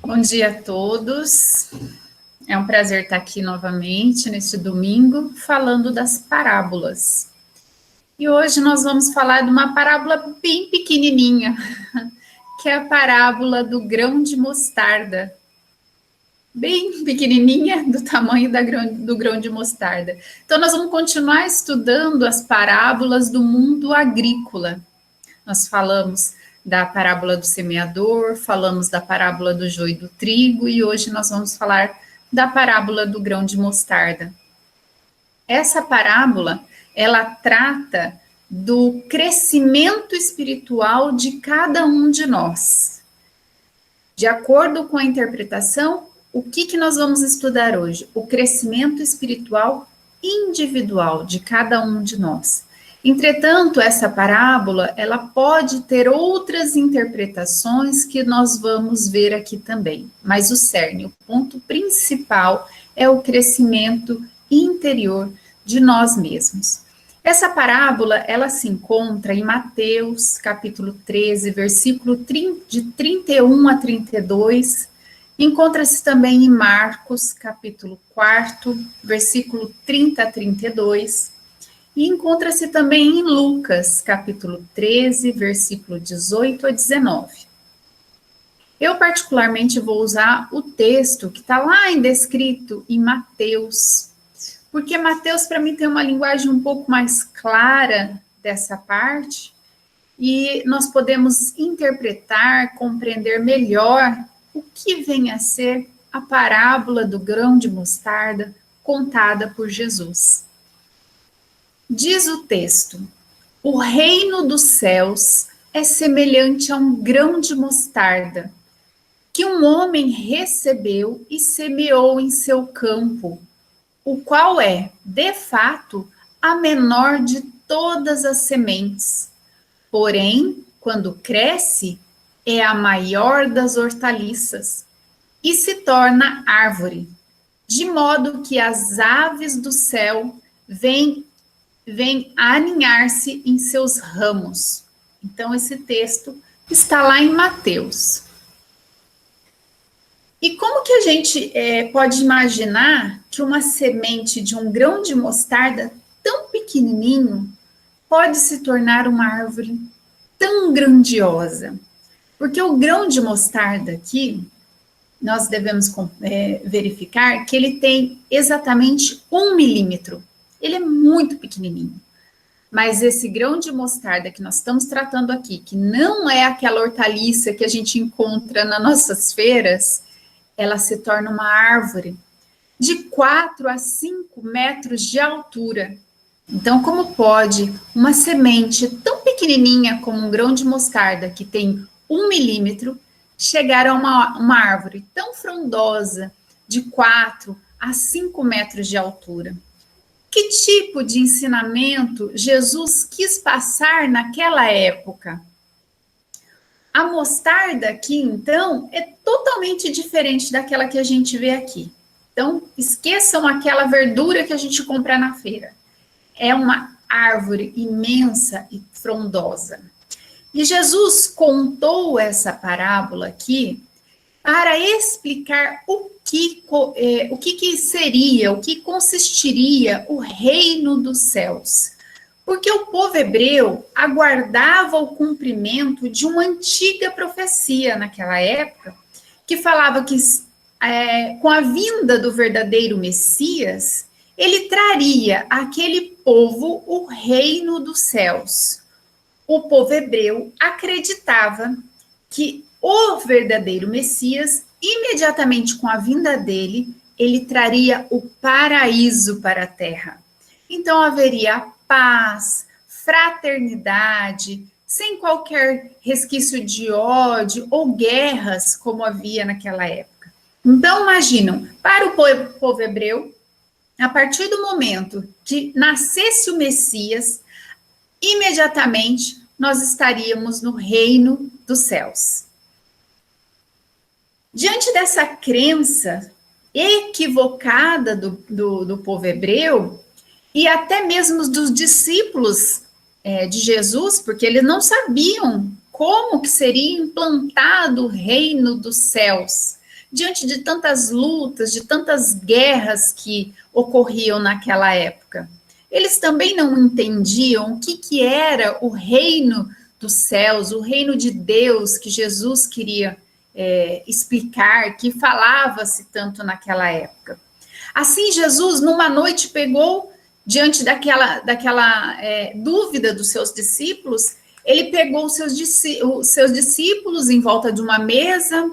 Bom dia a todos. É um prazer estar aqui novamente neste domingo falando das parábolas. E hoje nós vamos falar de uma parábola bem pequenininha, que é a parábola do grão de mostarda. Bem pequenininha, do tamanho do grão de mostarda. Então nós vamos continuar estudando as parábolas do mundo agrícola. Nós falamos da parábola do semeador, falamos da parábola do joio e do trigo, e hoje nós vamos falar da parábola do grão de mostarda. Essa parábola, ela trata do crescimento espiritual de cada um de nós. De acordo com a interpretação, o que nós vamos estudar hoje? O crescimento espiritual individual de cada um de nós. Entretanto, essa parábola, ela pode ter outras interpretações que nós vamos ver aqui também. Mas o cerne, o ponto principal é o crescimento interior de nós mesmos. Essa parábola, ela se encontra em Mateus, capítulo 13, versículo de 31 a 32. Encontra-se também em Marcos, capítulo 4, versículo 30 a 32. E encontra-se também em Lucas, capítulo 13, versículo 18 a 19. Eu, particularmente, vou usar o texto que está lá descrito em Mateus, porque Mateus, para mim, tem uma linguagem um pouco mais clara dessa parte, e nós podemos interpretar, compreender melhor o que vem a ser a parábola do grão de mostarda contada por Jesus. Diz o texto: o reino dos céus é semelhante a um grão de mostarda, que um homem recebeu e semeou em seu campo, o qual é, de fato, a menor de todas as sementes. Porém, quando cresce, é a maior das hortaliças e se torna árvore, de modo que as aves do céu vêm aninhar-se em seus ramos. Então, esse texto está lá em Mateus. E como que a gente pode imaginar que uma semente de um grão de mostarda tão pequenininho pode se tornar uma árvore tão grandiosa? Porque o grão de mostarda aqui, nós devemos verificar que ele tem exatamente 1 milímetro. Ele é muito pequenininho. Mas esse grão de mostarda que nós estamos tratando aqui, que não é aquela hortaliça que a gente encontra nas nossas feiras, ela se torna uma árvore de 4 a 5 metros de altura. Então, como pode uma semente tão pequenininha como um grão de mostarda, que tem 1 milímetro, chegar a uma árvore tão frondosa de 4 a 5 metros de altura? Que tipo de ensinamento Jesus quis passar naquela época? A mostarda aqui, então, é totalmente diferente daquela que a gente vê aqui. Então, esqueçam aquela verdura que a gente compra na feira. É uma árvore imensa e frondosa. E Jesus contou essa parábola aqui para explicar o que seria, o que consistiria o reino dos céus. Porque o povo hebreu aguardava o cumprimento de uma antiga profecia naquela época, que falava que com a vinda do verdadeiro Messias, ele traria àquele povo o reino dos céus. O povo hebreu acreditava que o verdadeiro Messias, imediatamente com a vinda dele, ele traria o paraíso para a terra. Então haveria paz, fraternidade, sem qualquer resquício de ódio ou guerras como havia naquela época. Então imaginam, para o povo hebreu, a partir do momento que nascesse o Messias, imediatamente nós estaríamos no reino dos céus. Diante dessa crença equivocada do povo hebreu, e até mesmo dos discípulos de Jesus, porque eles não sabiam como que seria implantado o reino dos céus. diante de tantas lutas, de tantas guerras que ocorriam naquela época. Eles também não entendiam o que era o reino dos céus, o reino de Deus que Jesus queria explicar, que falava-se tanto naquela época. Assim, Jesus, numa noite, pegou, diante daquela dúvida dos seus discípulos, ele pegou os seus discípulos em volta de uma mesa,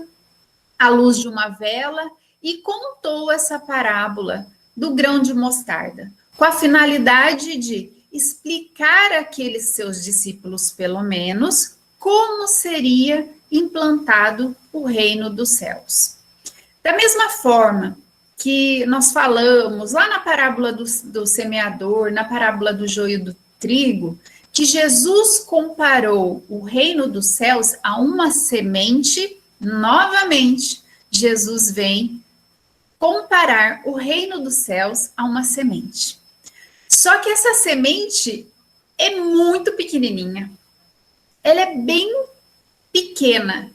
à luz de uma vela, e contou essa parábola do grão de mostarda, com a finalidade de explicar àqueles seus discípulos, pelo menos, como seria implantado o reino dos céus. Da mesma forma que nós falamos lá na parábola do semeador, na parábola do joio e do trigo, que Jesus comparou o reino dos céus a uma semente, novamente, Jesus vem comparar o reino dos céus a uma semente. Só que essa semente é muito pequenininha. Ela é bem pequena,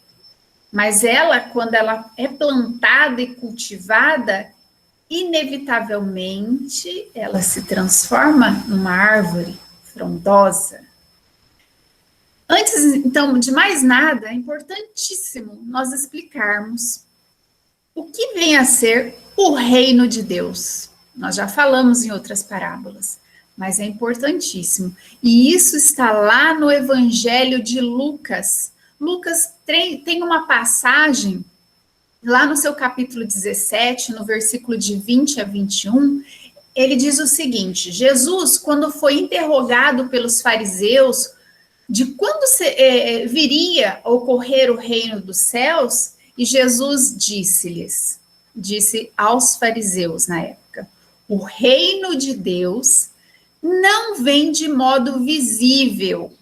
mas ela, quando ela é plantada e cultivada, inevitavelmente ela se transforma numa árvore frondosa. Antes, então, de mais nada, é importantíssimo nós explicarmos o que vem a ser o reino de Deus. Nós já falamos em outras parábolas, mas é importantíssimo. E isso está lá no Evangelho de Lucas. Lucas tem uma passagem, lá no seu capítulo 17, no versículo de 20 a 21, ele diz o seguinte: Jesus, quando foi interrogado pelos fariseus de quando viria a ocorrer o reino dos céus, e Jesus disse aos fariseus na época, o reino de Deus não vem de modo visível,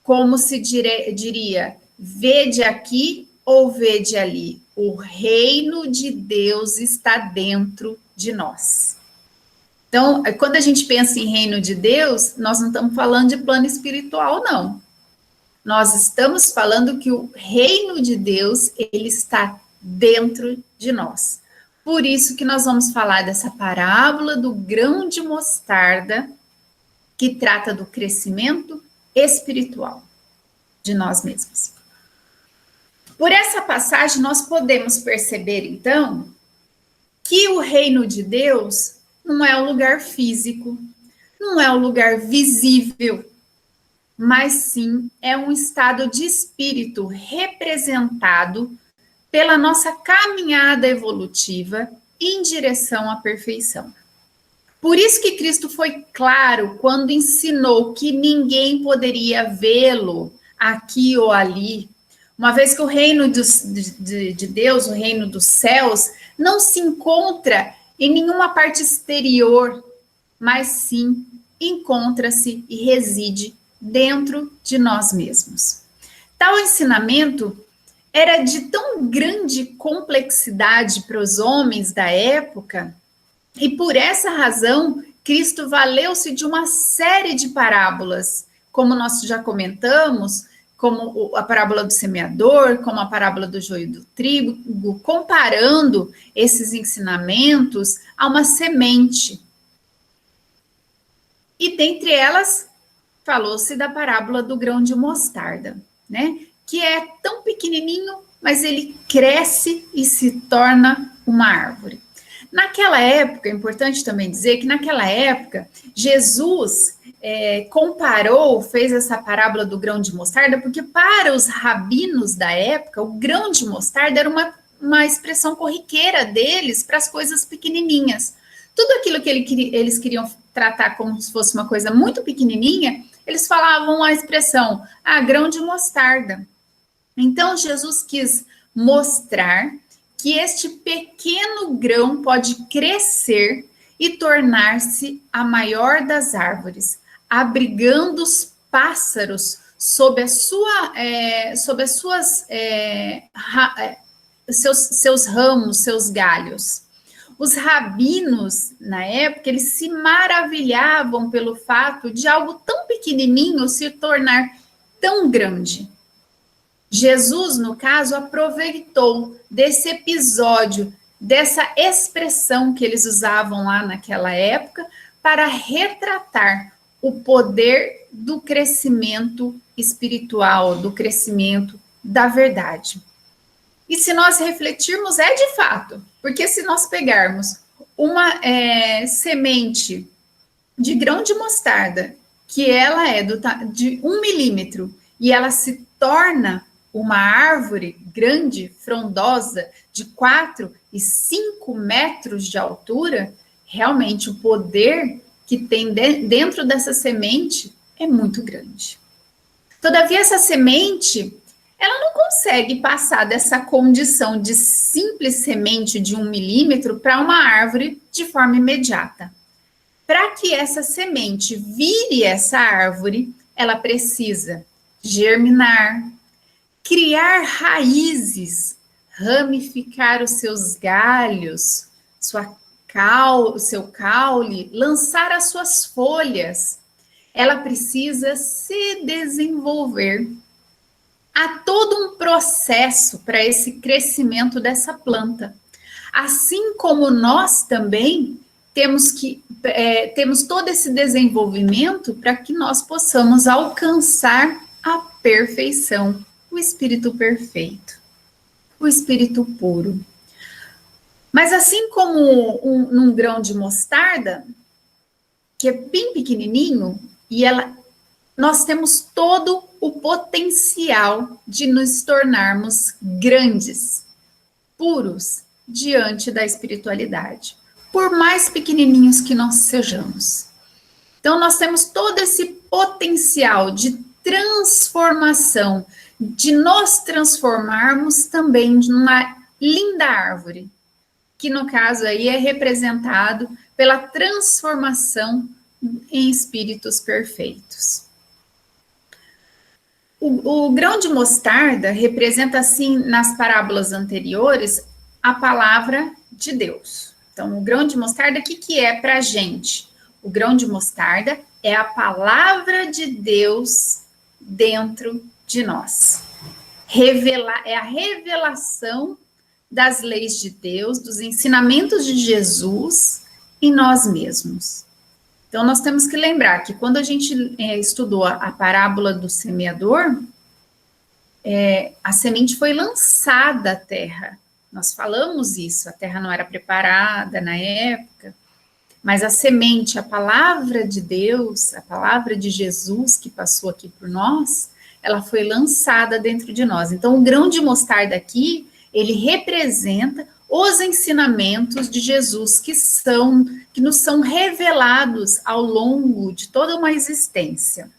como se diria, vede aqui ou vede ali. O reino de Deus está dentro de nós. Então, quando a gente pensa em reino de Deus, nós não estamos falando de plano espiritual, não. Nós estamos falando que o reino de Deus, ele está dentro de nós. Por isso que nós vamos falar dessa parábola do grão de mostarda, que trata do crescimento espiritual de nós mesmos. Por essa passagem, nós podemos perceber, então, que o reino de Deus não é um lugar físico, não é um lugar visível, mas sim é um estado de espírito representado pela nossa caminhada evolutiva em direção à perfeição. Por isso que Cristo foi claro quando ensinou que ninguém poderia vê-lo aqui ou ali, uma vez que o reino de Deus, o reino dos céus, não se encontra em nenhuma parte exterior, mas sim encontra-se e reside dentro de nós mesmos. Tal ensinamento era de tão grande complexidade para os homens da época, e por essa razão, Cristo valeu-se de uma série de parábolas, como nós já comentamos, como a parábola do semeador, como a parábola do joio e do trigo, comparando esses ensinamentos a uma semente. E dentre elas, falou-se da parábola do grão de mostarda, né? Que é tão pequenininho, mas ele cresce e se torna uma árvore. Naquela época, é importante também dizer que naquela época, Jesus fez essa parábola do grão de mostarda, porque para os rabinos da época, o grão de mostarda era uma expressão corriqueira deles para as coisas pequenininhas. Tudo aquilo que eles queriam tratar como se fosse uma coisa muito pequenininha, eles falavam a expressão, grão de mostarda. Então, Jesus quis mostrar que este pequeno grão pode crescer e tornar-se a maior das árvores, abrigando os pássaros sob as suas seus ramos, seus galhos. Os rabinos, na época, eles se maravilhavam pelo fato de algo tão pequenininho se tornar tão grande. Jesus, no caso, aproveitou desse episódio, dessa expressão que eles usavam lá naquela época, para retratar o poder do crescimento espiritual, do crescimento da verdade. E se nós refletirmos, é de fato, porque se nós pegarmos uma semente de grão de mostarda, que ela é de 1 milímetro, e ela se torna uma árvore grande, frondosa, de 4 e 5 metros de altura, realmente o poder que tem dentro dessa semente é muito grande. Todavia, essa semente, ela não consegue passar dessa condição de simples semente de 1 milímetro para uma árvore de forma imediata. Para que essa semente vire essa árvore, ela precisa germinar, criar raízes, ramificar os seus galhos, o seu caule, lançar as suas folhas. Ela precisa se desenvolver. Há todo um processo para esse crescimento dessa planta. Assim como nós também temos todo esse desenvolvimento para que nós possamos alcançar a perfeição, o Espírito perfeito, o Espírito puro. Mas assim como num grão de mostarda, que é bem pequenininho, nós temos todo o potencial de nos tornarmos grandes, puros, diante da espiritualidade, por mais pequenininhos que nós sejamos. Então, nós temos todo esse potencial de transformação, de nos transformarmos também numa linda árvore, que no caso aí é representado pela transformação em espíritos perfeitos. O grão de mostarda representa, assim, nas parábolas anteriores, a palavra de Deus. Então, o grão de mostarda, o que é para a gente? O grão de mostarda é a palavra de Deus dentro de nós. É a revelação das leis de Deus, dos ensinamentos de Jesus em nós mesmos. Então, nós temos que lembrar que quando a gente estudou a parábola do semeador, a semente foi lançada à terra. Nós falamos isso, a terra não era preparada na época, mas a semente, a palavra de Deus, a palavra de Jesus que passou aqui por nós, ela foi lançada dentro de nós. Então, o grão de mostarda aqui, ele representa os ensinamentos de Jesus que nos são revelados ao longo de toda uma existência.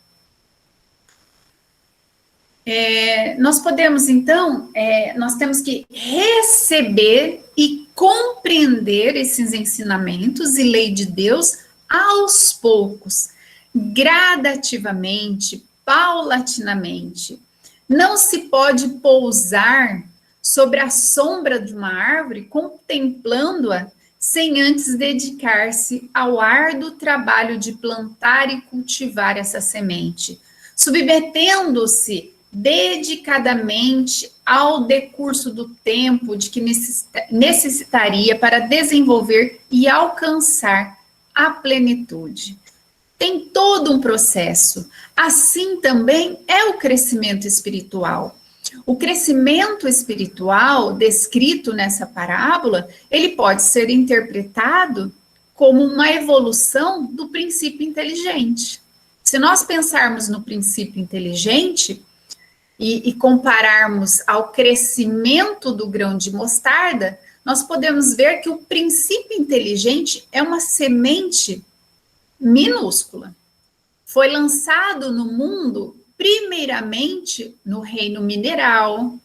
Nós podemos, então, nós temos que receber e compreender esses ensinamentos e lei de Deus aos poucos, gradativamente, paulatinamente. Não se pode pousar sobre a sombra de uma árvore, contemplando-a, sem antes dedicar-se ao árduo trabalho de plantar e cultivar essa semente, submetendo-se dedicadamente ao decurso do tempo de que necessitaria para desenvolver e alcançar a plenitude. Tem todo um processo. Assim também é o crescimento espiritual. O crescimento espiritual descrito nessa parábola, ele pode ser interpretado como uma evolução do princípio inteligente. Se nós pensarmos no princípio inteligente e compararmos ao crescimento do grão de mostarda, nós podemos ver que o princípio inteligente é uma semente minúscula. Foi lançado no mundo primeiramente no reino mineral,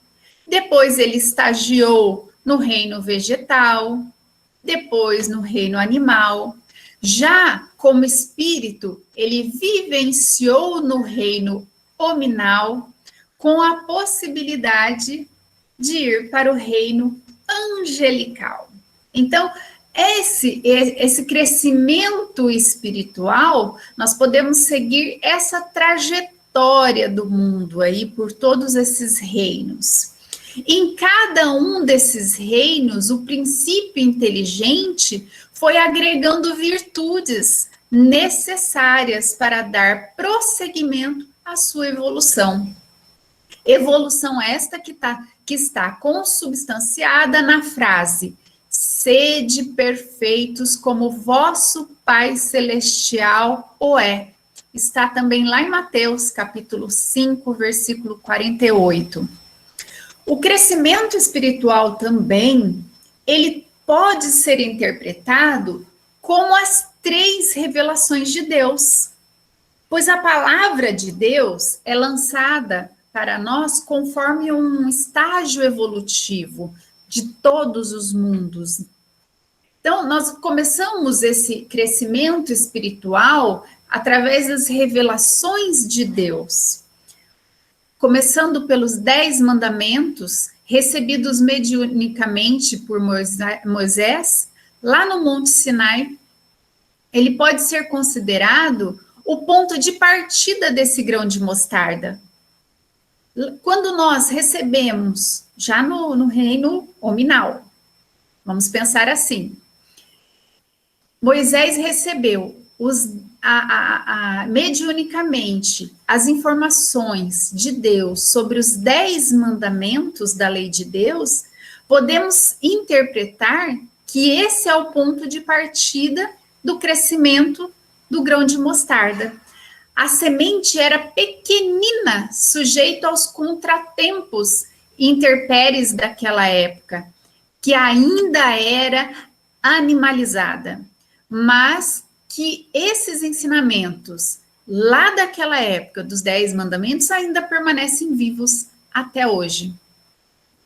depois ele estagiou no reino vegetal, depois no reino animal. Já como espírito, ele vivenciou no reino hominal, com a possibilidade de ir para o reino angelical. Então, esse crescimento espiritual, nós podemos seguir essa trajetória história do mundo aí por todos esses reinos. Em cada um desses reinos, o princípio inteligente foi agregando virtudes necessárias para dar prosseguimento à sua evolução. Evolução esta que está consubstanciada na frase: sede perfeitos como vosso Pai Celestial o é. Está também lá em Mateus, capítulo 5, versículo 48. O crescimento espiritual também, ele pode ser interpretado como as 3 revelações de Deus, pois a palavra de Deus é lançada para nós conforme um estágio evolutivo de todos os mundos. Então, nós começamos esse crescimento espiritual através das revelações de Deus, começando pelos 10 mandamentos, recebidos mediunicamente por Moisés, lá no Monte Sinai. Ele pode ser considerado o ponto de partida desse grão de mostarda. Quando nós recebemos, já no reino hominal, vamos pensar assim, Moisés recebeu mediunicamente as informações de Deus sobre os 10 mandamentos da lei de Deus, podemos interpretar que esse é o ponto de partida do crescimento do grão de mostarda. A semente era pequenina, sujeito aos contratempos intempéries daquela época, que ainda era animalizada, mas que esses ensinamentos lá daquela época, dos 10 mandamentos, ainda permanecem vivos até hoje.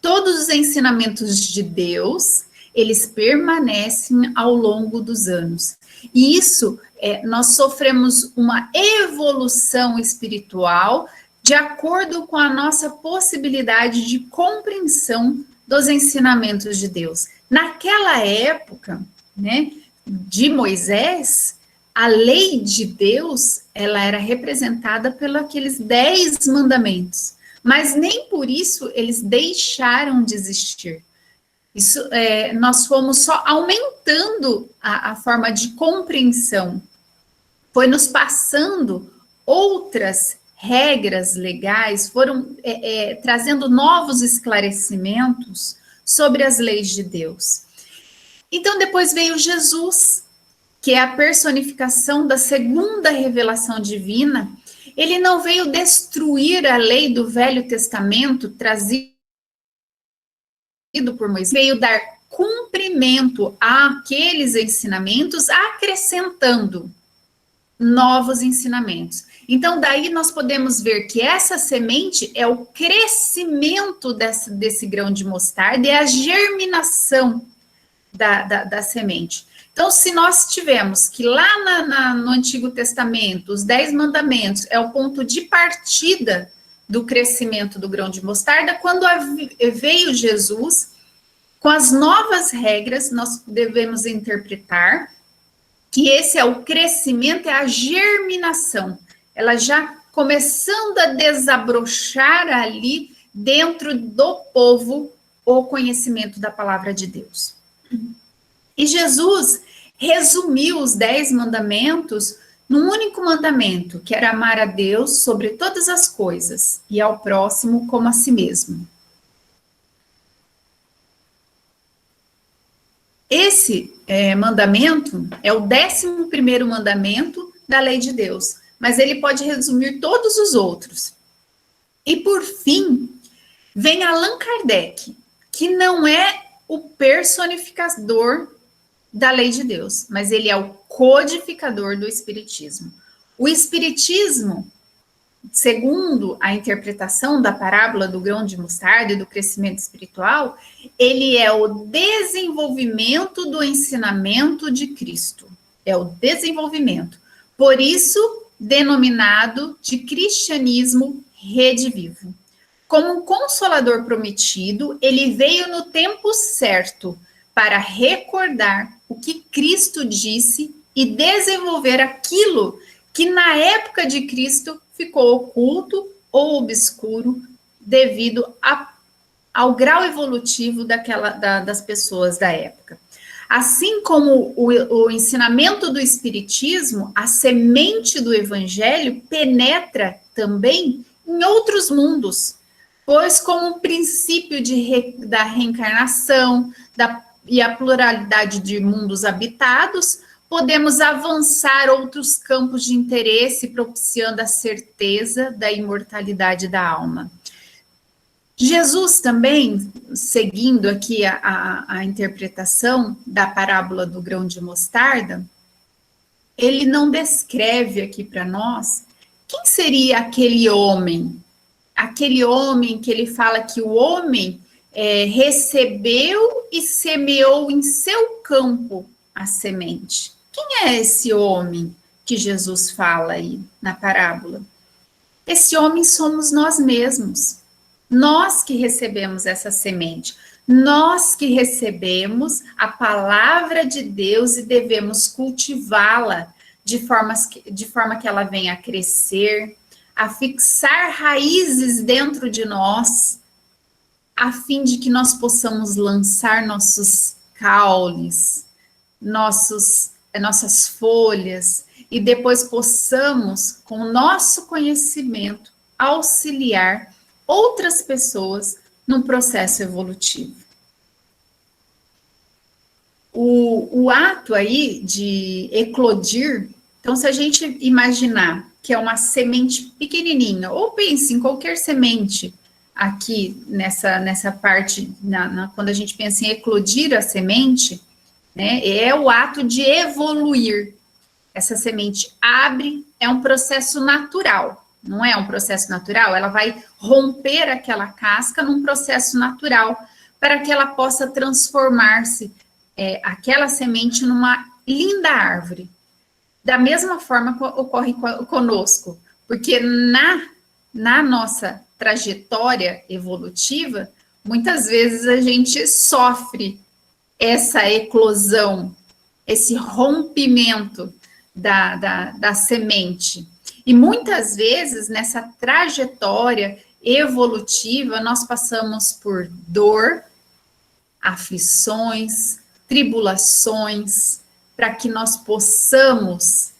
Todos os ensinamentos de Deus, eles permanecem ao longo dos anos. E isso, nós sofremos uma evolução espiritual de acordo com a nossa possibilidade de compreensão dos ensinamentos de Deus. Naquela época, né, de Moisés, a lei de Deus, ela era representada pelos aqueles 10 mandamentos, mas nem por isso eles deixaram de existir. Isso, nós fomos só aumentando a forma de compreensão, foi nos passando outras regras legais, foram trazendo novos esclarecimentos sobre as leis de Deus. Então, depois veio Jesus, que é a personificação da segunda revelação divina. Ele não veio destruir a lei do Velho Testamento trazida por Moisés, veio dar cumprimento àqueles ensinamentos, acrescentando novos ensinamentos. Então, daí nós podemos ver que essa semente é o crescimento desse grão de mostarda, é a germinação da semente. Então, se nós tivemos que lá no Antigo Testamento, os 10 mandamentos é o ponto de partida do crescimento do grão de mostarda, quando veio Jesus, com as novas regras, nós devemos interpretar que esse é o crescimento, é a germinação, ela já começando a desabrochar ali dentro do povo o conhecimento da palavra de Deus. E Jesus resumiu os 10 mandamentos num único mandamento, que era amar a Deus sobre todas as coisas e ao próximo como a si mesmo. Esse mandamento é o 11º mandamento da lei de Deus, mas ele pode resumir todos os outros. E por fim, vem Allan Kardec, que não é o personificador da lei de Deus, mas ele é o codificador do Espiritismo. O Espiritismo, segundo a interpretação da parábola do grão de mostarda e do crescimento espiritual, ele é o desenvolvimento do ensinamento de Cristo. É o desenvolvimento. Por isso, denominado de cristianismo redivivo. Como um consolador prometido, ele veio no tempo certo para recordar o que Cristo disse e desenvolver aquilo que na época de Cristo ficou oculto ou obscuro devido ao grau evolutivo das pessoas da época. Assim como o ensinamento do Espiritismo, a semente do Evangelho penetra também em outros mundos, pois como um princípio da reencarnação e a pluralidade de mundos habitados, podemos avançar outros campos de interesse, propiciando a certeza da imortalidade da alma. Jesus também, seguindo aqui a interpretação da parábola do grão de mostarda, ele não descreve aqui para nós quem seria aquele homem que ele fala que o homem recebeu e semeou em seu campo a semente. Quem é esse homem que Jesus fala aí na parábola? Esse homem somos nós mesmos. Nós que recebemos essa semente, nós que recebemos a palavra de Deus e devemos cultivá-la de forma que ela venha a crescer, a fixar raízes dentro de nós, a fim de que nós possamos lançar nossos caules, nossas folhas, e depois possamos, com o nosso conhecimento, auxiliar outras pessoas no processo evolutivo. O ato aí de eclodir, então se a gente imaginar que é uma semente pequenininha, ou pense em qualquer semente aqui nessa parte, quando a gente pensa em eclodir a semente, né, é o ato de evoluir. Essa semente abre, é um processo natural. Não é um processo natural, ela vai romper aquela casca num processo natural para que ela possa transformar-se, aquela semente, numa linda árvore. Da mesma forma ocorre conosco, porque na nossa trajetória evolutiva, muitas vezes a gente sofre essa eclosão, esse rompimento da semente. E muitas vezes, nessa trajetória evolutiva, nós passamos por dor, aflições, tribulações, para que nós possamos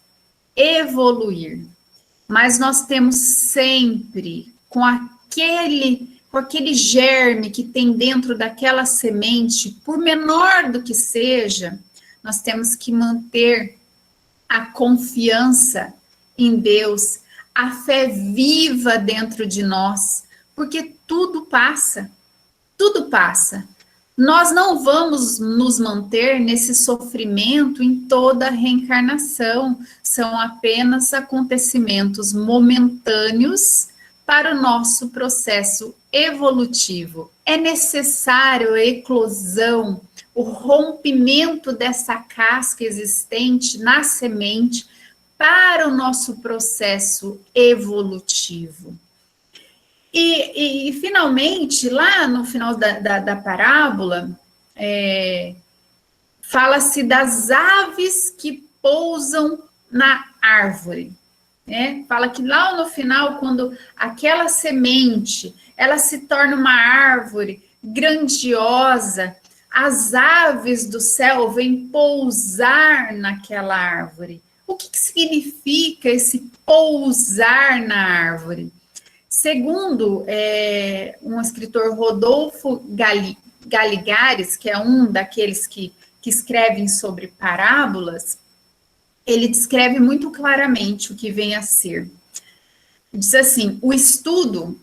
evoluir. Mas nós temos sempre, com aquele germe que tem dentro daquela semente, por menor do que seja, nós temos que manter a confiança em Deus, a fé viva dentro de nós, porque tudo passa, tudo passa. Nós não vamos nos manter nesse sofrimento em toda a reencarnação, são apenas acontecimentos momentâneos para o nosso processo evolutivo. É necessário a eclosão, o rompimento dessa casca existente na semente, para o nosso processo evolutivo. E finalmente, lá no final da parábola, fala-se das aves que pousam na árvore. Né? Fala que lá no final, quando aquela semente, ela se torna uma árvore grandiosa, as aves do céu vêm pousar naquela árvore. O que significa esse pousar na árvore? Segundo um escritor, Rodolfo Galigares, que é um daqueles que escrevem sobre parábolas, ele descreve muito claramente o que vem a ser. Diz assim: o estudo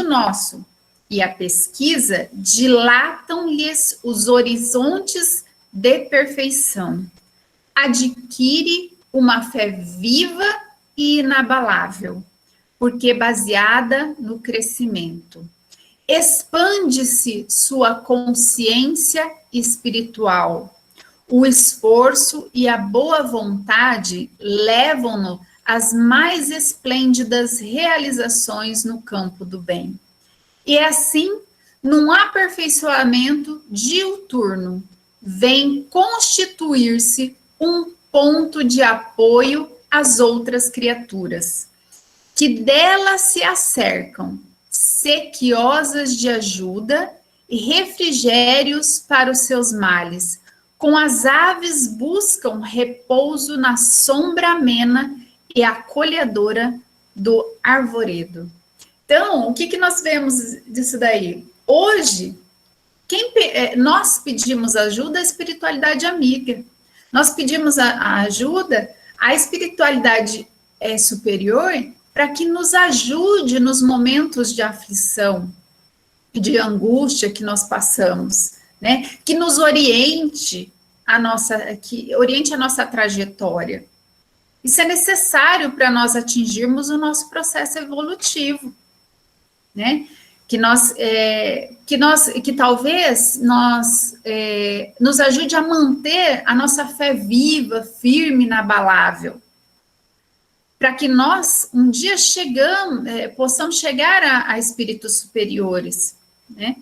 nosso e a pesquisa dilatam-lhes os horizontes de perfeição. Adquire uma fé viva e inabalável, porque baseada no crescimento. Expande-se sua consciência espiritual. O esforço e a boa vontade levam-no às mais esplêndidas realizações no campo do bem. E assim, num aperfeiçoamento diuturno, vem constituir-se um ponto de apoio às outras criaturas. que dela se acercam, sequiosas de ajuda e refrigérios para os seus males. Com as aves buscam repouso na sombra amena e acolhedora do arvoredo. Então, o que nós vemos disso daí? Hoje, nós pedimos ajuda à espiritualidade amiga. Nós pedimos a ajuda à espiritualidade superior para que nos ajude nos momentos de aflição, de angústia que nós passamos, né? Que nos oriente que oriente a nossa trajetória. Isso é necessário para nós atingirmos o nosso processo evolutivo, né? Que talvez nos ajude a manter a nossa fé viva, firme, inabalável, para que nós um dia possamos chegar a espíritos superiores, né?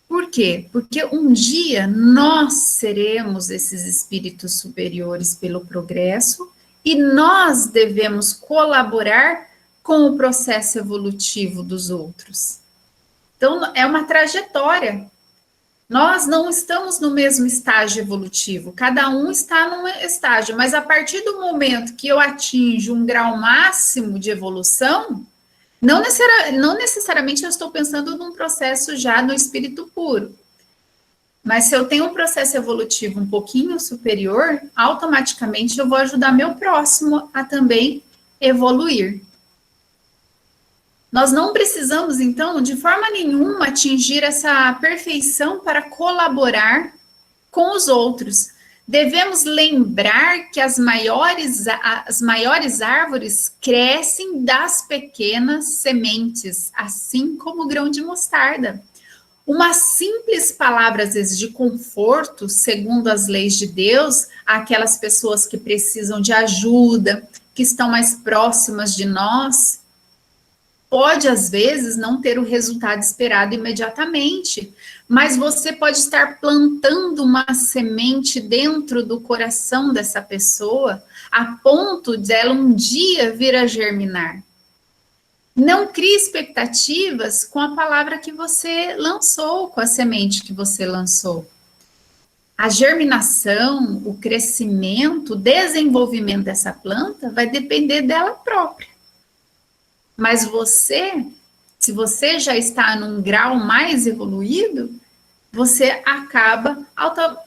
Por quê? Porque um dia nós seremos esses espíritos superiores pelo progresso e nós devemos colaborar com o processo evolutivo dos outros. Então, é uma trajetória. Nós não estamos no mesmo estágio evolutivo, cada um está num estágio, mas a partir do momento que eu atinjo um grau máximo de evolução, não necessariamente eu estou pensando num processo já no espírito puro, mas se eu tenho um processo evolutivo um pouquinho superior, automaticamente eu vou ajudar meu próximo a também evoluir. Nós não precisamos, então, de forma nenhuma, atingir essa perfeição para colaborar com os outros. Devemos lembrar que as maiores árvores crescem das pequenas sementes, assim como o grão de mostarda. Uma simples palavra, às vezes, de conforto, segundo as leis de Deus, àquelas pessoas que precisam de ajuda, que estão mais próximas de nós, pode, às vezes, não ter o resultado esperado imediatamente, mas você pode estar plantando uma semente dentro do coração dessa pessoa, a ponto de ela um dia vir a germinar. Não crie expectativas com a palavra que você lançou, com a semente que você lançou. A germinação, o crescimento, o desenvolvimento dessa planta vai depender dela própria. Mas se você já está num grau mais evoluído, você acaba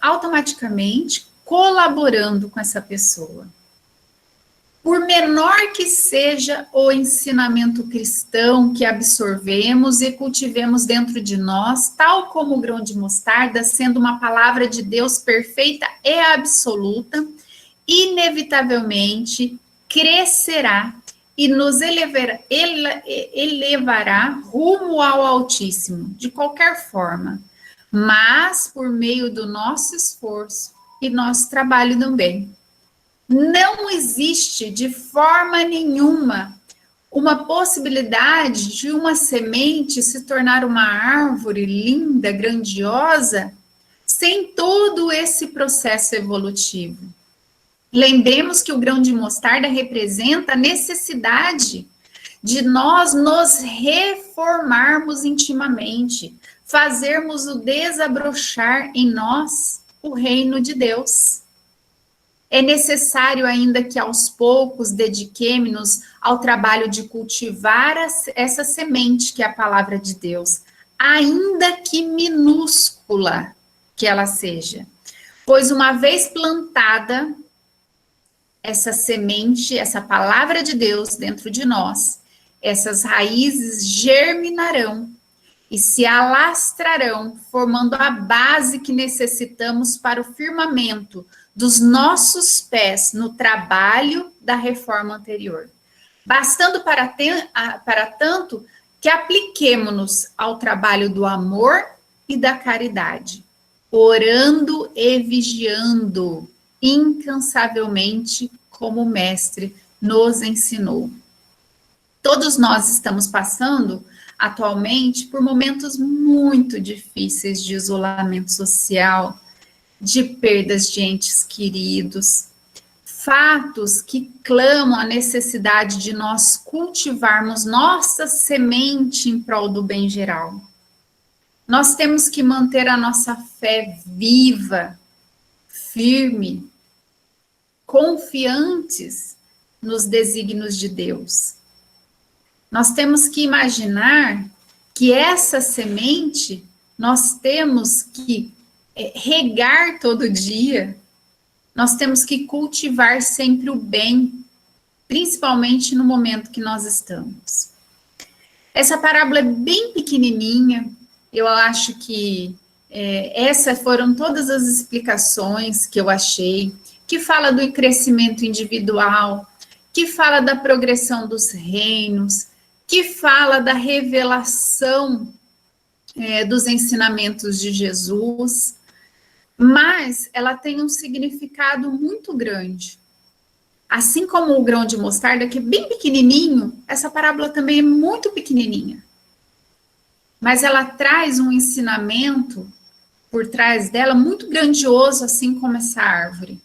automaticamente colaborando com essa pessoa. Por menor que seja o ensinamento cristão que absorvemos e cultivemos dentro de nós, tal como o grão de mostarda, sendo uma palavra de Deus perfeita e absoluta, inevitavelmente crescerá e nos elevará rumo ao Altíssimo, de qualquer forma, mas por meio do nosso esforço e nosso trabalho também. Não existe de forma nenhuma uma possibilidade de uma semente se tornar uma árvore linda, grandiosa, sem todo esse processo evolutivo. Lembremos que o grão de mostarda representa a necessidade de nós nos reformarmos intimamente, fazermos o desabrochar em nós o reino de Deus. É necessário ainda que aos poucos dediquemos-nos ao trabalho de cultivar essa semente que é a palavra de Deus, ainda que minúscula que ela seja. Pois uma vez plantada, essa semente, essa palavra de Deus dentro de nós, essas raízes germinarão e se alastrarão, formando a base que necessitamos para o firmamento dos nossos pés no trabalho da reforma anterior. Bastando para tanto que apliquemo-nos ao trabalho do amor e da caridade, orando e vigiando incansavelmente, como o Mestre nos ensinou. Todos nós estamos passando atualmente por momentos muito difíceis de isolamento social, de perdas de entes queridos, fatos que clamam a necessidade de nós cultivarmos nossa semente em prol do bem geral. Nós temos que manter a nossa fé viva, firme, confiantes nos desígnios de Deus. Nós temos que imaginar que essa semente nós temos que regar todo dia, nós temos que cultivar sempre o bem, principalmente no momento que nós estamos. Essa parábola é bem pequenininha, eu acho que essas foram todas as explicações que eu achei, que fala do crescimento individual, que fala da progressão dos reinos, que fala da revelação dos ensinamentos de Jesus, mas ela tem um significado muito grande. Assim como o grão de mostarda, que é bem pequenininho, essa parábola também é muito pequenininha. Mas ela traz um ensinamento por trás dela muito grandioso, assim como essa árvore.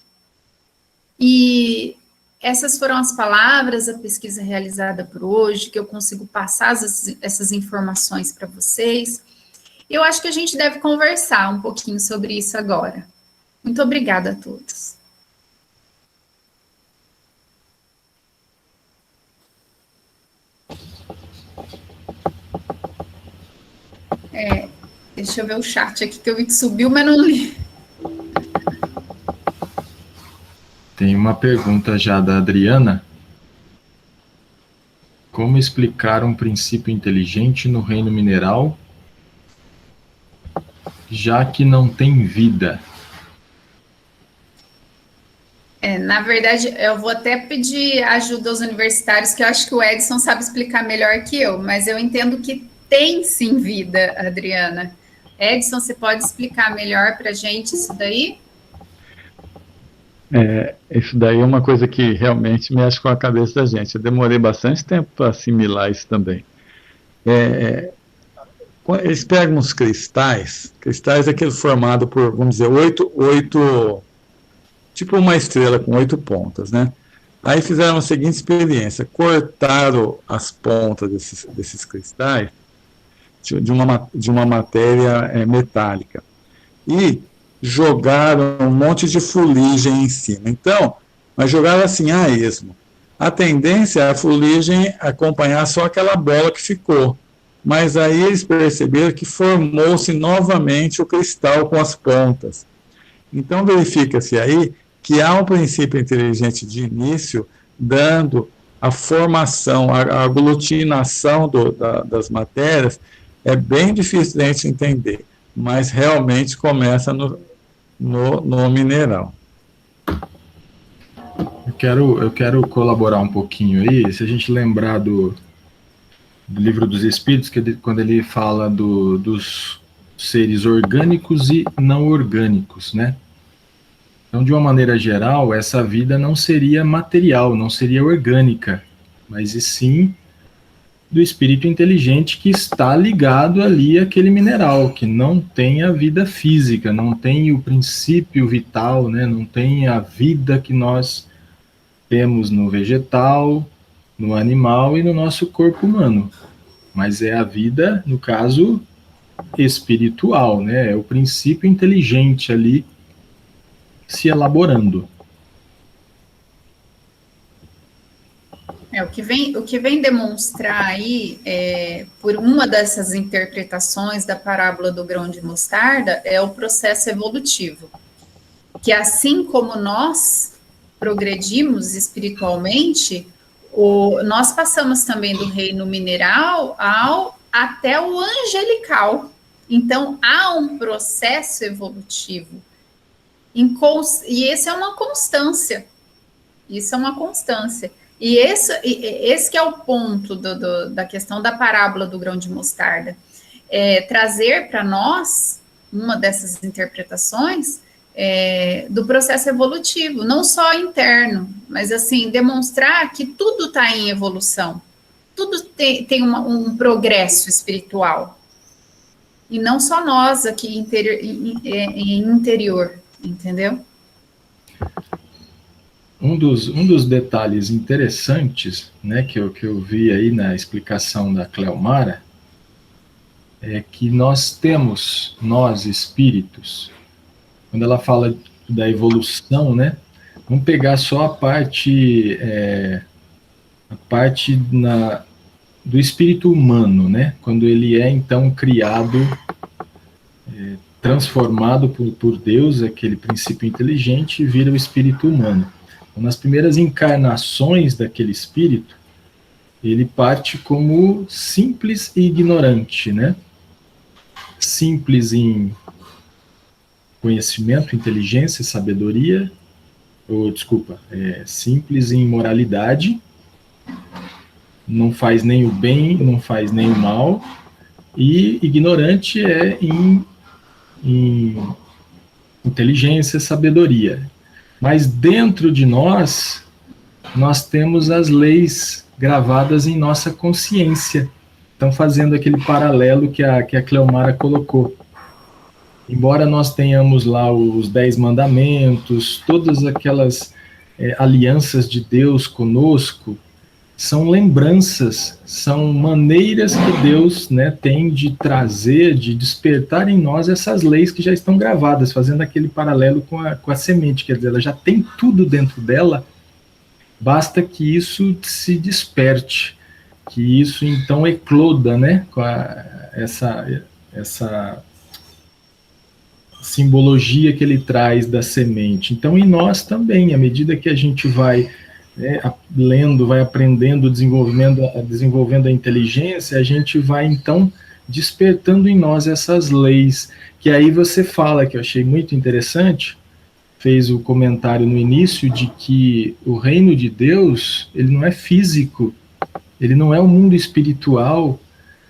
E essas foram as palavras da pesquisa realizada por hoje, que eu consigo passar essas informações para vocês. Eu acho que a gente deve conversar um pouquinho sobre isso agora. Muito obrigada a todos. Deixa eu ver o chat aqui, que eu vi que subiu, mas não li. Tem uma pergunta já da Adriana. Como explicar um princípio inteligente no reino mineral, já que não tem vida? Na verdade, eu vou até pedir ajuda aos universitários, que eu acho que o Edson sabe explicar melhor que eu, mas eu entendo que tem sim vida, Adriana. Edson, você pode explicar melhor para a gente isso daí? Isso daí é uma coisa que realmente mexe com a cabeça da gente. Eu demorei bastante tempo para assimilar isso também. Eles pegam uns cristais é aquele formado por, vamos dizer, oito, tipo uma estrela com 8 pontas, né? Aí fizeram a seguinte experiência: cortaram as pontas desses cristais de uma matéria metálica e jogaram um monte de fuligem em cima. Então, mas jogaram assim a esmo. A tendência é a fuligem acompanhar só aquela bola que ficou. Mas aí eles perceberam que formou-se novamente o cristal com as pontas. Então, verifica-se aí que há um princípio inteligente de início, dando a formação, a aglutinação das matérias. É bem difícil de a gente entender, mas realmente começa no mineral. Eu quero colaborar um pouquinho aí. Se a gente lembrar do Livro dos Espíritos, quando ele fala dos seres orgânicos e não orgânicos, né? Então, de uma maneira geral, essa vida não seria material, não seria orgânica, mas e sim do espírito inteligente que está ligado ali àquele mineral, que não tem a vida física, não tem o princípio vital, né? Não tem a vida que nós temos no vegetal, no animal e no nosso corpo humano. Mas é a vida, no caso, espiritual, né? É o princípio inteligente ali se elaborando. O que vem demonstrar aí, por uma dessas interpretações da parábola do grão de mostarda, é o processo evolutivo. Que assim como nós progredimos espiritualmente, nós passamos também do reino mineral até o angelical. Então, há um processo evolutivo. E esse é uma constância. Isso é uma constância. E esse que é o ponto da questão da parábola do grão de mostarda. Trazer para nós uma dessas interpretações do processo evolutivo, não só interno, mas assim, demonstrar que tudo está em evolução, tudo tem um progresso espiritual. E não só nós aqui em interior, entendeu? um dos detalhes interessantes, né, que eu vi aí na explicação da Cleomara, é que nós espíritos, quando ela fala da evolução, né, vamos pegar só a parte do espírito humano, né, quando ele é então criado, transformado por Deus, aquele princípio inteligente, e vira o espírito humano. Então, nas primeiras encarnações daquele espírito, ele parte como simples e ignorante, né? Simples em conhecimento, inteligência, sabedoria, simples em moralidade, não faz nem o bem, não faz nem o mal, e ignorante em inteligência, sabedoria. Mas dentro de nós temos as leis gravadas em nossa consciência. Então, fazendo aquele paralelo que a Cleomara colocou. Embora nós tenhamos lá os 10 mandamentos, todas aquelas alianças de Deus conosco, são lembranças, são maneiras que Deus, né, tem de trazer, de despertar em nós essas leis que já estão gravadas, fazendo aquele paralelo com a semente, quer dizer, ela já tem tudo dentro dela, basta que isso se desperte, que isso então ecloda, né, com essa simbologia que ele traz da semente. Então, em nós também, à medida que a gente vai lendo, vai aprendendo, desenvolvendo a inteligência, a gente vai, então, despertando em nós essas leis, que aí você fala, que eu achei muito interessante, fez o comentário no início, de que o reino de Deus, ele não é físico, ele não é o mundo espiritual,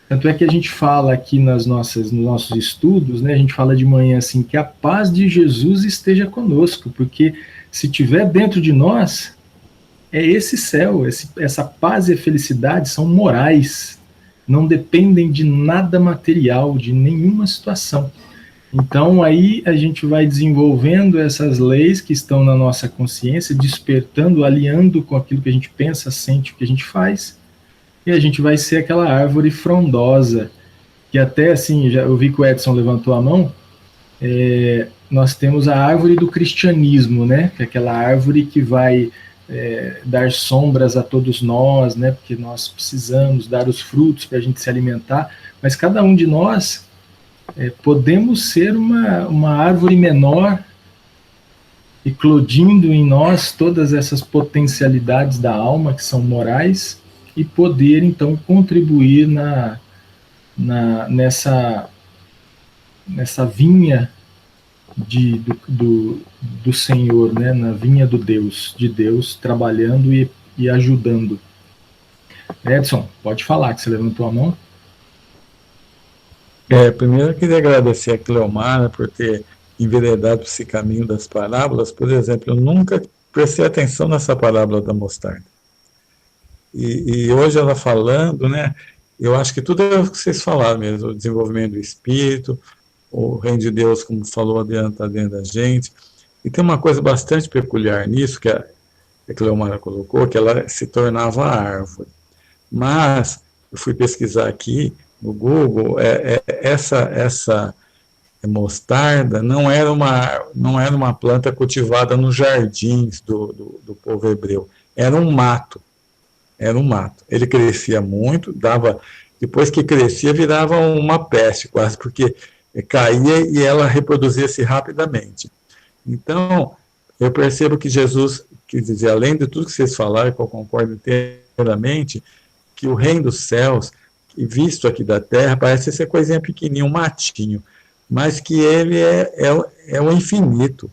tanto é que a gente fala aqui nos nossos estudos, né, a gente fala de manhã assim, que a paz de Jesus esteja conosco, porque se estiver dentro de nós, é esse céu, essa paz e a felicidade são morais, não dependem de nada material, de nenhuma situação. Então aí a gente vai desenvolvendo essas leis que estão na nossa consciência, despertando, alinhando com aquilo que a gente pensa, sente, o que a gente faz, e a gente vai ser aquela árvore frondosa, que até assim, eu vi que o Edson levantou a mão, nós temos a árvore do cristianismo, né, que é aquela árvore que vai dar sombras a todos nós, né, porque nós precisamos dar os frutos para a gente se alimentar, mas cada um de nós podemos ser uma árvore menor, eclodindo em nós todas essas potencialidades da alma que são morais, e poder então contribuir nessa vinha do Senhor, né, na vinha de Deus trabalhando e ajudando. Edson, pode falar, que você levantou a mão. Primeiro eu queria agradecer a Cleomara por ter enveredado esse caminho das parábolas. Por exemplo, eu nunca prestei atenção nessa parábola da mostarda. E hoje ela falando, né, eu acho que tudo é o que vocês falaram mesmo, o desenvolvimento do espírito, o reino de Deus, como falou, está dentro da gente. E tem uma coisa bastante peculiar nisso, que a Cleomara colocou, que ela se tornava árvore. Mas, eu fui pesquisar aqui no Google, essa mostarda não era uma planta cultivada nos jardins do povo hebreu, era um mato. Ele crescia muito, depois que crescia, virava uma peste quase, porque caía e ela reproduzia-se rapidamente. Então, eu percebo que Jesus quis dizer, além de tudo que vocês falaram, que eu concordo inteiramente, que o reino dos céus, visto aqui da terra, parece ser coisinha pequenininha, um matinho, mas que ele é o infinito.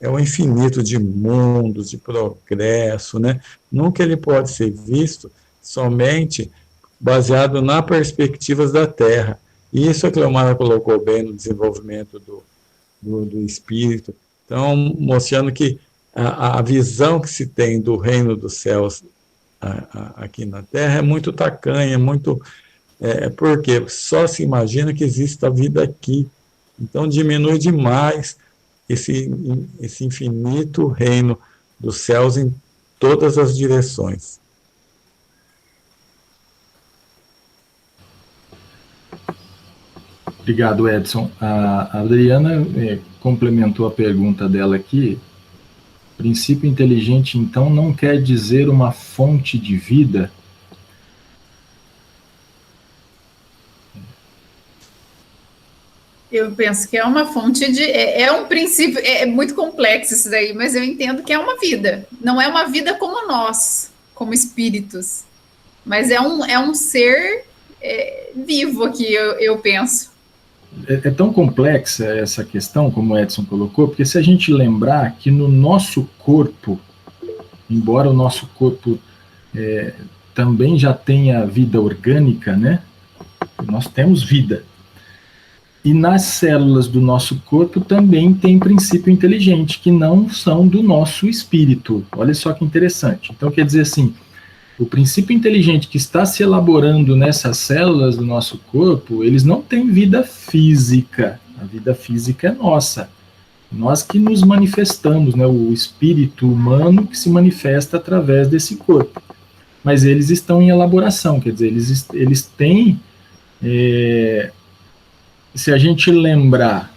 É o infinito de mundos, de progresso, né? Nunca ele pode ser visto somente baseado nas perspectivas da Terra. E isso a Cleomara colocou bem no desenvolvimento do espírito. Então, mostrando que a visão que se tem do reino dos céus aqui na Terra é muito tacanha, porque só se imagina que existe a vida aqui. Então, diminui demais esse infinito reino dos céus em todas as direções. Obrigado, Edson. A Adriana complementou a pergunta dela aqui. Princípio inteligente, então, não quer dizer uma fonte de vida? Eu penso que é uma fonte de. É um princípio, é muito complexo isso daí, mas eu entendo que é uma vida. Não é uma vida como nós, como espíritos, mas é um ser vivo aqui, eu penso. É tão complexa essa questão, como o Edson colocou, porque se a gente lembrar que no nosso corpo, embora o nosso corpo também já tenha vida orgânica, né? Nós temos vida. E nas células do nosso corpo também tem princípio inteligente, que não são do nosso espírito. Olha só que interessante. Então, quer dizer assim, o princípio inteligente que está se elaborando nessas células do nosso corpo, eles não têm vida física. A vida física é nossa. Nós que nos manifestamos, né? O espírito humano que se manifesta através desse corpo. Mas eles estão em elaboração, quer dizer, eles têm... se a gente lembrar,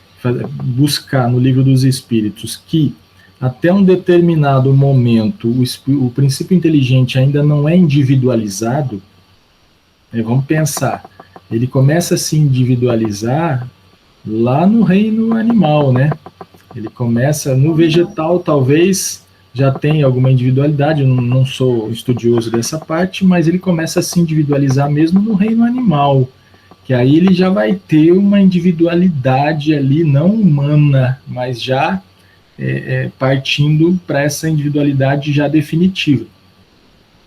buscar no Livro dos Espíritos que até um determinado momento o princípio inteligente ainda não é individualizado, vamos pensar, ele começa a se individualizar lá no reino animal, né? Ele começa no vegetal, talvez já tenha alguma individualidade, eu não sou estudioso dessa parte, mas ele começa a se individualizar mesmo no reino animal, que aí ele já vai ter uma individualidade ali, não humana, mas já partindo para essa individualidade já definitiva.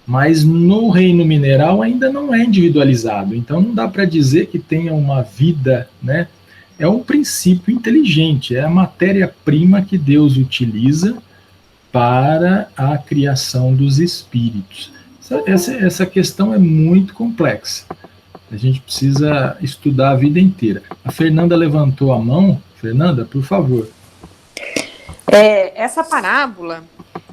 Mas no reino mineral ainda não é individualizado, então não dá para dizer que tenha uma vida, né? É um princípio inteligente, é a matéria-prima que Deus utiliza para a criação dos espíritos. Essa questão é muito complexa. A gente precisa estudar a vida inteira. A Fernanda levantou a mão. Fernanda, por favor. Essa parábola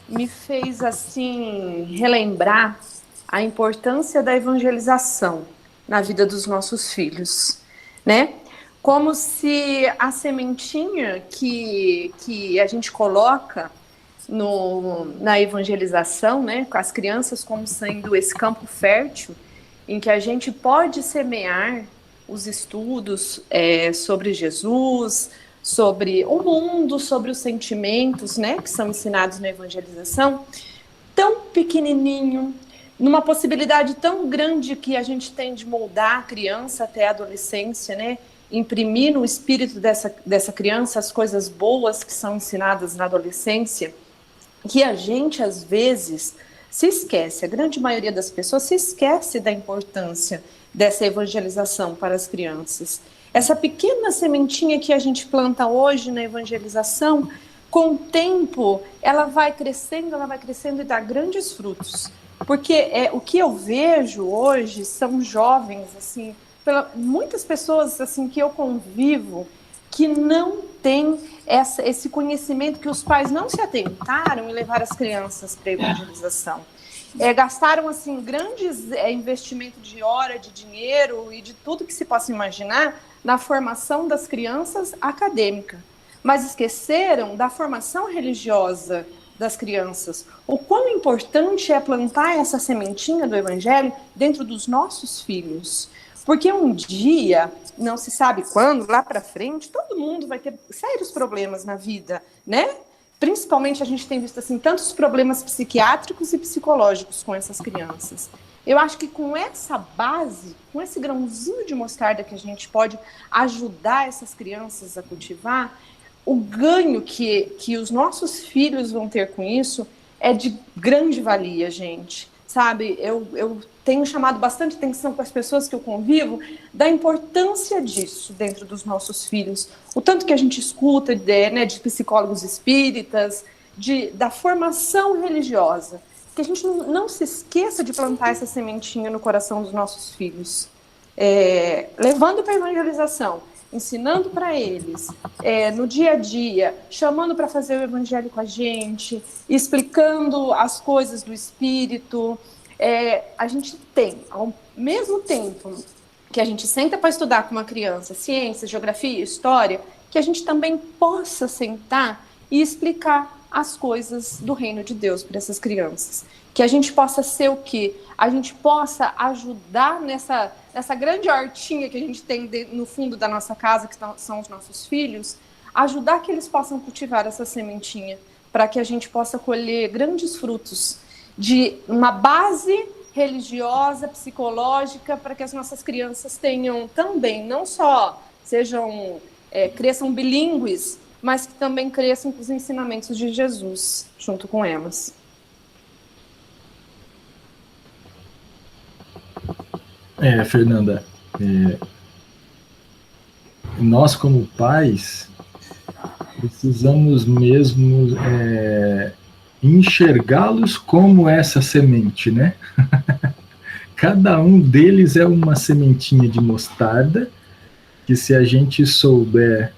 me fez assim relembrar a importância da evangelização na vida dos nossos filhos, né? Como se a sementinha que a gente coloca na evangelização, né, com as crianças como sendo esse campo fértil, em que a gente pode semear os estudos sobre Jesus, sobre o mundo, sobre os sentimentos, né, que são ensinados na evangelização, tão pequenininho, numa possibilidade tão grande que a gente tem de moldar a criança até a adolescência, né, imprimir no espírito dessa criança as coisas boas que são ensinadas na adolescência, que a gente, às vezes, se esquece, a grande maioria das pessoas se esquece da importância dessa evangelização para as crianças. Essa pequena sementinha que a gente planta hoje na evangelização, com o tempo, ela vai crescendo e dá grandes frutos. Porque o que eu vejo hoje são jovens, assim, muitas pessoas assim, que eu convivo, que não têm esse conhecimento, que os pais não se atentaram em levar as crianças para a evangelização. Gastaram assim, grandes investimentos de hora, de dinheiro e de tudo que se possa imaginar na formação das crianças acadêmica, mas esqueceram da formação religiosa das crianças. O quão importante é plantar essa sementinha do evangelho dentro dos nossos filhos. Porque um dia, não se sabe quando, lá para frente, todo mundo vai ter sérios problemas na vida, né? Principalmente a gente tem visto assim, tantos problemas psiquiátricos e psicológicos com essas crianças. Eu acho que com essa base, com esse grãozinho de mostarda que a gente pode ajudar essas crianças a cultivar, o ganho que os nossos filhos vão ter com isso é de grande valia, gente. Sabe, eu tenho chamado bastante atenção com as pessoas que eu convivo da importância disso dentro dos nossos filhos. O tanto que a gente escuta de psicólogos espíritas, da formação religiosa. Que a gente não se esqueça de plantar essa sementinha no coração dos nossos filhos. Levando para a evangelização, ensinando para eles, no dia a dia, chamando para fazer o evangelho com a gente, explicando as coisas do Espírito, a gente tem, ao mesmo tempo que a gente senta para estudar com uma criança ciência, geografia, história, que a gente também possa sentar e explicar as coisas do reino de Deus para essas crianças. Que a gente possa ser o quê? A gente possa ajudar nessa grande hortinha que a gente tem no fundo da nossa casa, que são os nossos filhos, ajudar que eles possam cultivar essa sementinha, para que a gente possa colher grandes frutos de uma base religiosa, psicológica, para que as nossas crianças tenham também, não só cresçam bilíngues, mas que também cresçam com os ensinamentos de Jesus, junto com elas. Fernanda, nós como pais precisamos mesmo enxergá-los como essa semente, né? Cada um deles é uma sementinha de mostarda, que se a gente souber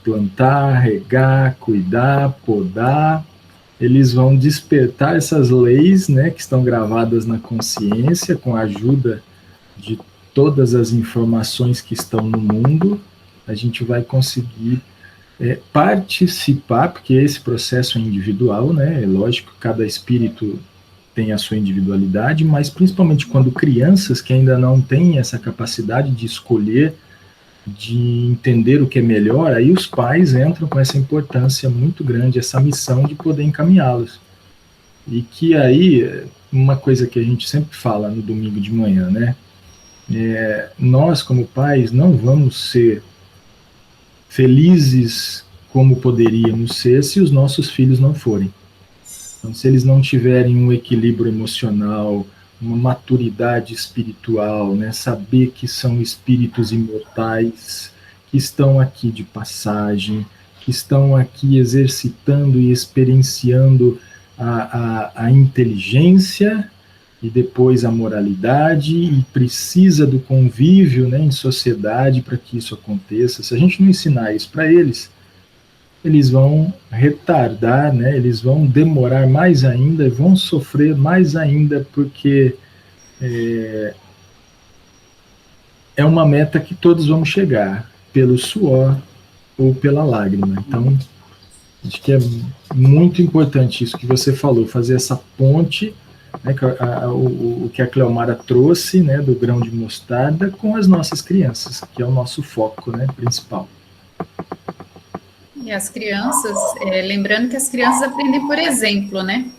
plantar, regar, cuidar, podar, eles vão despertar essas leis, né, que estão gravadas na consciência, com a ajuda de todas as informações que estão no mundo. A gente vai conseguir participar, porque esse processo é individual, né? É lógico que cada espírito tem a sua individualidade, mas principalmente quando crianças que ainda não têm essa capacidade de escolher, de entender o que é melhor, aí os pais entram com essa importância muito grande, essa missão de poder encaminhá-los. E que aí, uma coisa que a gente sempre fala no domingo de manhã, né? Nós, como pais, não vamos ser felizes como poderíamos ser se os nossos filhos não forem. Então, se eles não tiverem um equilíbrio emocional, uma maturidade espiritual, né? Saber que são espíritos imortais, que estão aqui de passagem, que estão aqui exercitando e experienciando a inteligência e depois a moralidade, e precisa do convívio, né, em sociedade para que isso aconteça. Se a gente não ensinar isso para eles, eles vão retardar, né, eles vão demorar mais ainda, vão sofrer mais ainda, porque é uma meta que todos vamos chegar, pelo suor ou pela lágrima. Então, acho que é muito importante isso que você falou, fazer essa ponte, né, o que a Cleomara trouxe, né, do grão de mostarda com as nossas crianças, que é o nosso foco, né, principal. E as crianças, lembrando que as crianças aprendem por exemplo, né?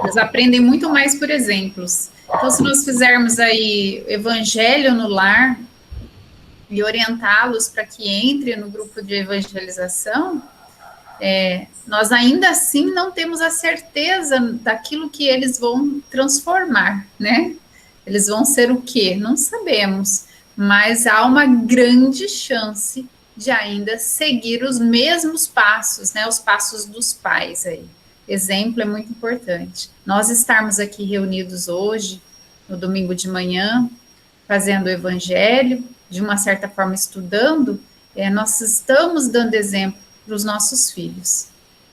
Elas aprendem muito mais por exemplos. Então, se nós fizermos aí evangelho no lar e orientá-los para que entre no grupo de evangelização, nós ainda assim não temos a certeza daquilo que eles vão transformar, né? Eles vão ser o quê? Não sabemos, mas há uma grande chance de ainda seguir os mesmos passos, né? Os passos dos pais aí. Exemplo é muito importante. Nós estarmos aqui reunidos hoje, no domingo de manhã, fazendo o evangelho, de uma certa forma estudando, nós estamos dando exemplo para os nossos filhos.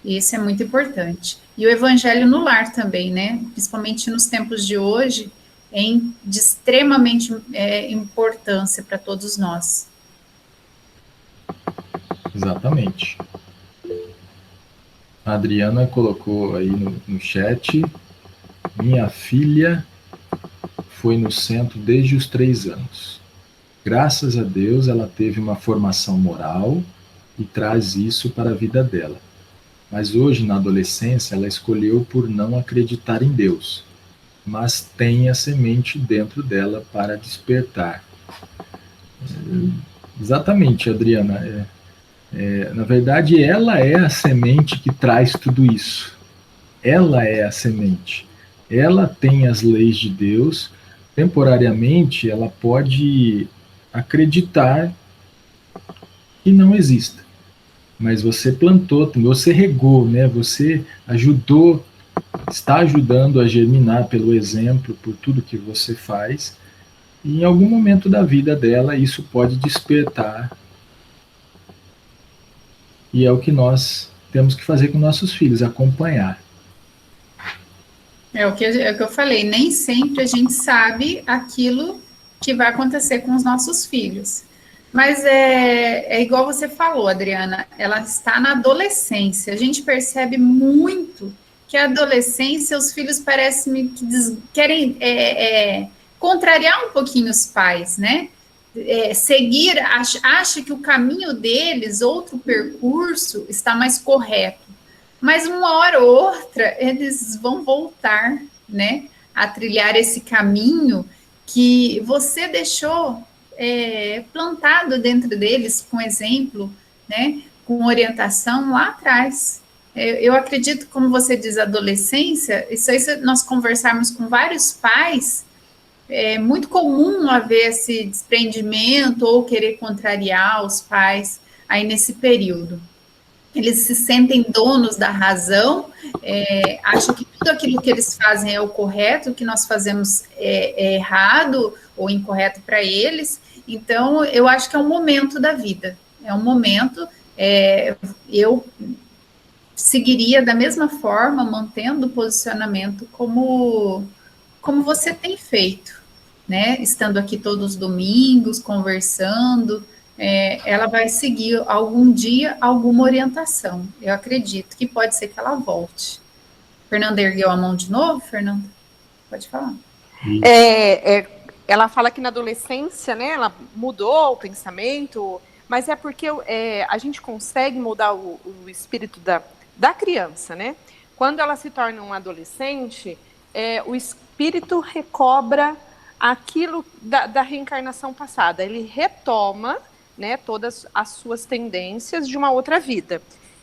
E isso é muito importante. E o evangelho no lar também, né? Principalmente nos tempos de hoje, é de extremamente importância para todos nós. Exatamente. A Adriana colocou aí no chat: minha filha foi no centro desde os 3 anos. Graças a Deus ela teve uma formação moral e traz isso para a vida dela. Mas hoje, na adolescência, ela escolheu por não acreditar em Deus, mas tem a semente dentro dela para despertar. Exatamente, Adriana. Na verdade, ela é a semente que traz tudo isso. Ela é a semente. Ela tem as leis de Deus. Temporariamente, ela pode acreditar que não exista. Mas você plantou, você regou, né? Você ajudou, está ajudando a germinar pelo exemplo, por tudo que você faz. E em algum momento da vida dela, isso pode despertar. E é o que nós temos que fazer com nossos filhos, acompanhar. É o que eu falei, nem sempre a gente sabe aquilo que vai acontecer com os nossos filhos. Mas é igual você falou, Adriana, ela está na adolescência. A gente percebe muito que a adolescência, os filhos parecem que querem contrariar um pouquinho os pais, né? Seguir, acha que o caminho deles, outro percurso, está mais correto. Mas uma hora ou outra, eles vão voltar, né? A trilhar esse caminho que você deixou plantado dentro deles, com exemplo, né, com orientação lá atrás. Eu acredito, como você diz, adolescência, isso aí, se nós conversarmos com vários pais, é muito comum haver esse desprendimento ou querer contrariar os pais aí nesse período. Eles se sentem donos da razão, acham que tudo aquilo que eles fazem é o correto, o que nós fazemos é errado ou incorreto para eles. Então, eu acho que é um momento da vida. É um momento, eu seguiria da mesma forma, mantendo o posicionamento como você tem feito, né? Estando aqui todos os domingos, conversando, ela vai seguir algum dia alguma orientação. Eu acredito que pode ser que ela volte. Fernanda ergueu a mão de novo, Fernanda? Pode falar. Ela fala que na adolescência, né, ela mudou o pensamento, mas é porque a gente consegue mudar o espírito da criança, né? Quando ela se torna um adolescente, o espírito recobra aquilo da reencarnação passada. Ele retoma, né, todas as suas tendências de uma outra vida.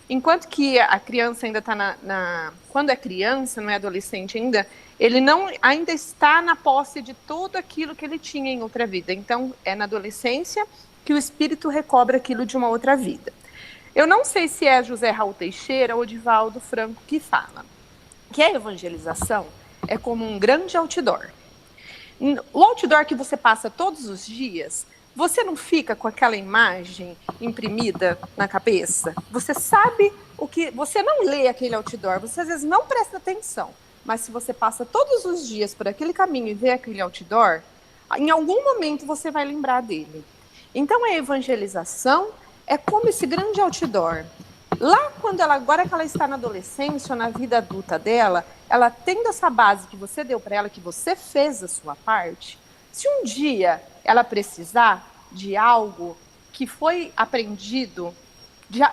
Enquanto que a criança ainda está quando é criança, não é adolescente ainda, ele ainda está na posse de tudo aquilo que ele tinha em outra vida. Então, é na adolescência que o espírito recobra aquilo de uma outra vida. Eu não sei se é José Raul Teixeira ou Divaldo Franco que fala que a evangelização é como um grande outdoor. O outdoor que você passa todos os dias, você não fica com aquela imagem imprimida na cabeça? Você sabe o que... Você não lê aquele outdoor, você às vezes não presta atenção. Mas se você passa todos os dias por aquele caminho e vê aquele outdoor, em algum momento você vai lembrar dele. Então a evangelização é como esse grande outdoor. Lá agora que ela está na adolescência ou na vida adulta dela, ela tendo essa base que você deu para ela, que você fez a sua parte, se um dia ela precisar de algo que foi aprendido,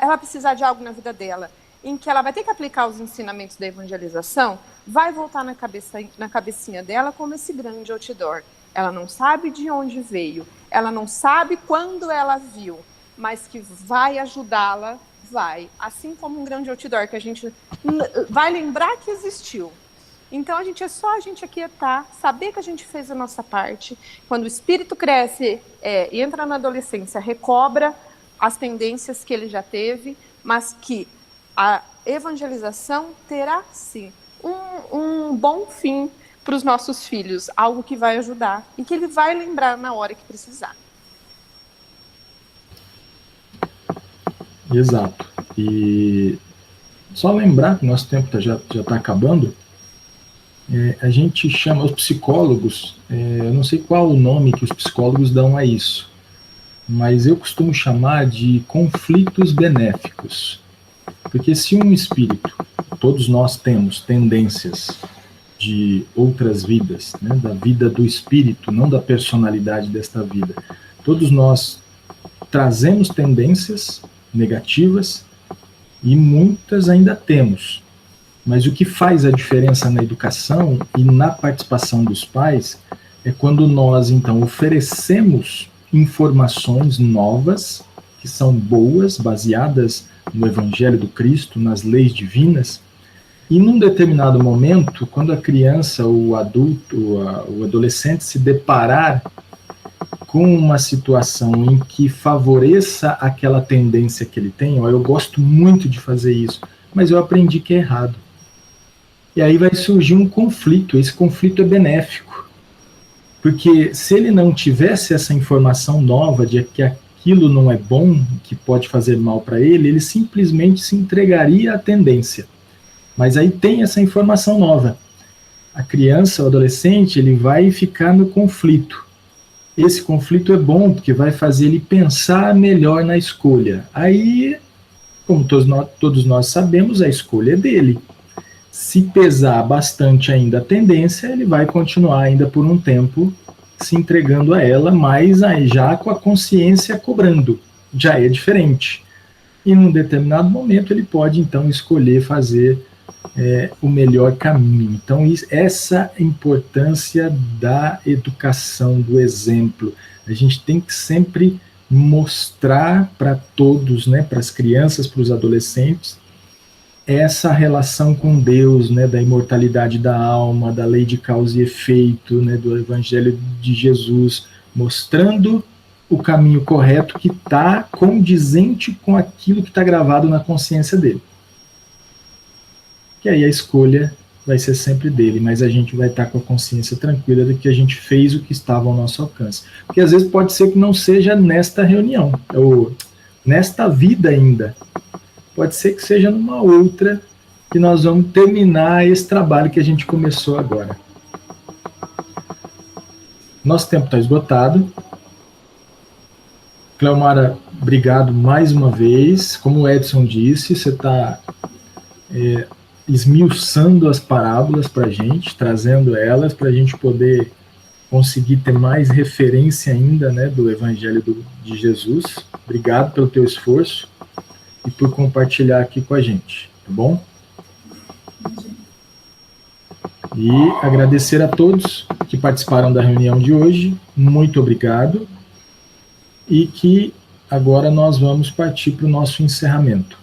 ela precisar de algo na vida dela, em que ela vai ter que aplicar os ensinamentos da evangelização, vai voltar na cabecinha dela como esse grande outdoor. Ela não sabe de onde veio, ela não sabe quando ela viu, mas que vai ajudá-la, vai. Assim como um grande outdoor que a gente vai lembrar que existiu. Então, é só a gente aquietar, saber que a gente fez a nossa parte. Quando o espírito cresce e entra na adolescência, recobra as tendências que ele já teve, mas que a evangelização terá, sim, um bom fim para os nossos filhos, algo que vai ajudar e que ele vai lembrar na hora que precisar. Exato. E só lembrar que nosso tempo já está acabando. A gente chama os psicólogos, eu não sei qual o nome que os psicólogos dão a isso, mas eu costumo chamar de conflitos benéficos. Porque se um espírito, todos nós temos tendências de outras vidas, né, da vida do espírito, não da personalidade desta vida. Todos nós trazemos tendências negativas e muitas ainda temos. Mas o que faz a diferença na educação e na participação dos pais é quando nós, então, oferecemos informações novas, que são boas, baseadas no Evangelho do Cristo, nas leis divinas, e num determinado momento, quando a criança, o adulto, o adolescente se deparar com uma situação em que favoreça aquela tendência que ele tem, eu gosto muito de fazer isso, mas eu aprendi que é errado. E aí vai surgir um conflito, esse conflito é benéfico, Porque se ele não tivesse essa informação nova de que aquilo não é bom, que pode fazer mal para ele, ele simplesmente se entregaria à tendência. Mas aí tem essa informação nova. A criança, o adolescente, ele vai ficar no conflito. Esse conflito é bom, porque vai fazer ele pensar melhor na escolha. Aí, como todos nós sabemos, a escolha é dele. Se pesar bastante ainda a tendência, ele vai continuar ainda por um tempo se entregando a ela, mas aí já com a consciência cobrando. Já é diferente. E num determinado momento ele pode, então, escolher fazer o melhor caminho. Então, essa importância da educação, do exemplo. A gente tem que sempre mostrar para todos, né, para as crianças, para os adolescentes, essa relação com Deus, né, da imortalidade da alma, da lei de causa e efeito, né, do Evangelho de Jesus, mostrando o caminho correto que está condizente com aquilo que está gravado na consciência dele. Que aí a escolha vai ser sempre dele, mas a gente vai estar com a consciência tranquila de que a gente fez o que estava ao nosso alcance. Porque às vezes pode ser que não seja nesta reunião, ou nesta vida ainda. Pode ser que seja numa outra que nós vamos terminar esse trabalho que a gente começou agora. Nosso tempo está esgotado. Cleomara, obrigado mais uma vez. Como o Edson disse, você está esmiuçando as parábolas para a gente, trazendo elas para a gente poder conseguir ter mais referência ainda, né, do Evangelho de Jesus. Obrigado pelo teu esforço e por compartilhar aqui com a gente, tá bom? E agradecer a todos que participaram da reunião de hoje, muito obrigado, e que agora nós vamos partir para o nosso encerramento.